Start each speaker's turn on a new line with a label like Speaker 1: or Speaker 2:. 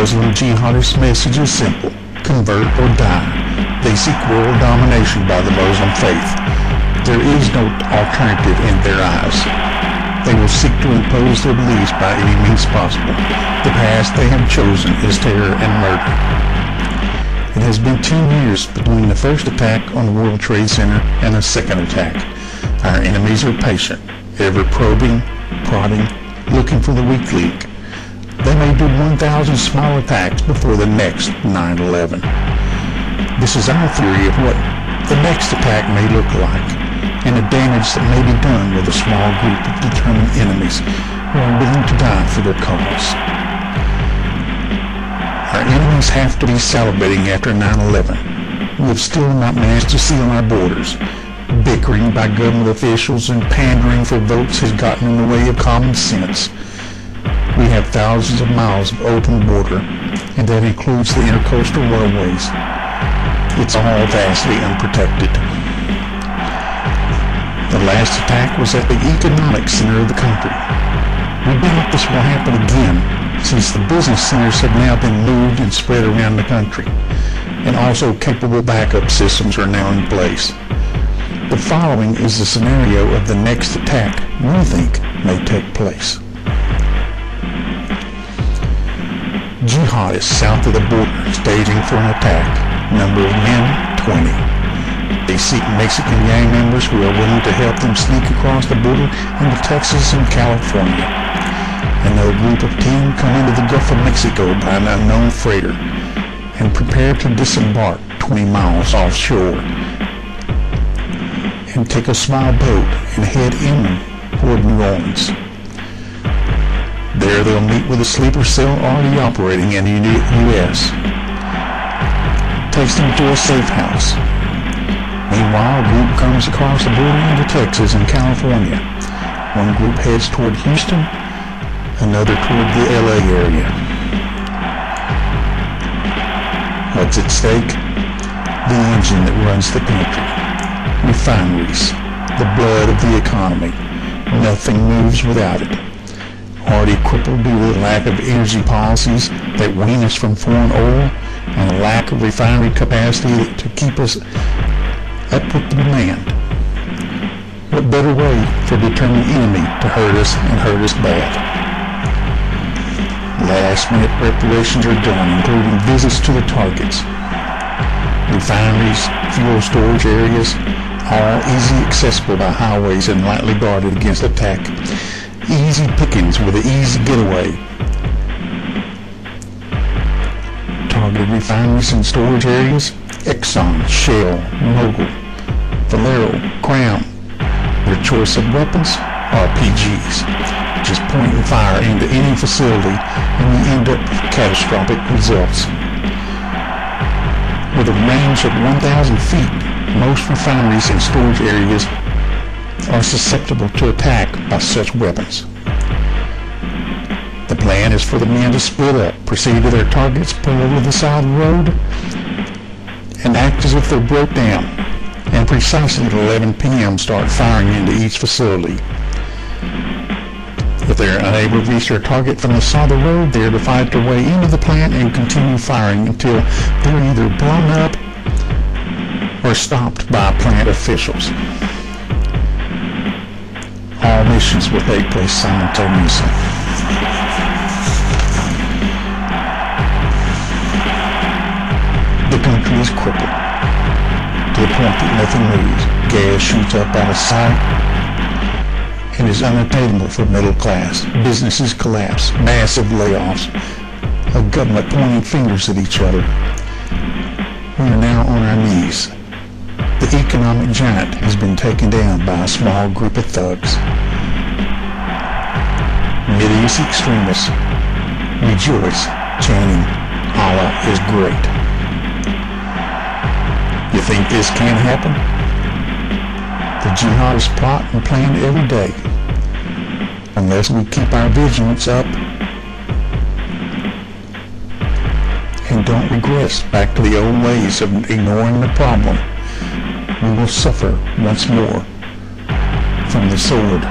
Speaker 1: Muslim jihadist message is simple: convert or die. They seek world domination by the Muslim faith. There is no alternative in their eyes. They will seek to impose their beliefs by any means possible. The path they have chosen is terror and murder. It has been 10 years between the first attack on the World Trade Center and the second attack. Our enemies are patient, ever probing, prodding, looking for the weak link. They may do 1,000 small attacks before the next 9/11. This is our theory of what the next attack may look like, and the damage that may be done with a small group of determined enemies who are willing to die for their cause. Our enemies have to be salivating after 9/11. We have still not managed to seal our borders. Bickering by government officials and pandering for votes has gotten in the way of common sense. We have thousands of miles of open border, and that includes the intercoastal waterways. It's all vastly unprotected. The last attack was at the economic center of the country. We doubt this will happen again, since the business centers have now been moved and spread around the country, and also capable backup systems are now in place. The following is the scenario of the next attack we think may take place. Jihadists south of the border staging for an attack. Number of men, 20. They seek Mexican gang members who are willing to help them sneak across the border into Texas and California. Another group of 10 come into the Gulf of Mexico by an unknown freighter and prepare to disembark 20 miles offshore and take a small boat and head inland toward New Orleans. There they'll meet with a sleeper cell already operating in the U.S. Takes them to a safe house. Meanwhile, a group comes across the border into Texas and California. One group heads toward Houston, another toward the LA area. What's at stake? The engine that runs the country. Refineries, the blood of the economy. Nothing moves without it. Already crippled due to the lack of energy policies that wean us from foreign oil and a lack of refinery capacity to keep us up with the demand. What better way for a determined enemy to hurt us and hurt us bad? Last-minute preparations are done, including visits to the targets. Refineries, fuel storage areas, all easy accessible by highways and lightly guarded against attack. Easy pickings with an easy getaway. Targeted refineries and storage areas: Exxon, Shell, Mobil, Valero, Crown. Their choice of weapons: RPGs. Just point and fire into any facility and we end up with catastrophic results. With a range of 1,000 feet, most refineries and storage areas are susceptible to attack by such weapons. The plan is for the men to split up, proceed to their targets, pull over to the side of the road, and act as if they broke down, and precisely at 11 p.m. start firing into each facility. If they are unable to reach their target from the side of the road, they are to fight their way into the plant and continue firing until they're either blown up or stopped by plant officials. All missions will take place simultaneously. The country is crippled to the point that nothing moves. Gas shoots up out of sight and is unattainable for middle class. Businesses collapse, massive layoffs, a government pointing fingers at each other. We are now on our knees. The economic giant has been taken down by a small group of thugs. Mideast extremists rejoice, chanting, "Allah is great." You think this can happen? The jihadists plot and plan every day. Unless we keep our vigilance up and don't regress back to the old ways of ignoring the problem, we will suffer once more from the sword.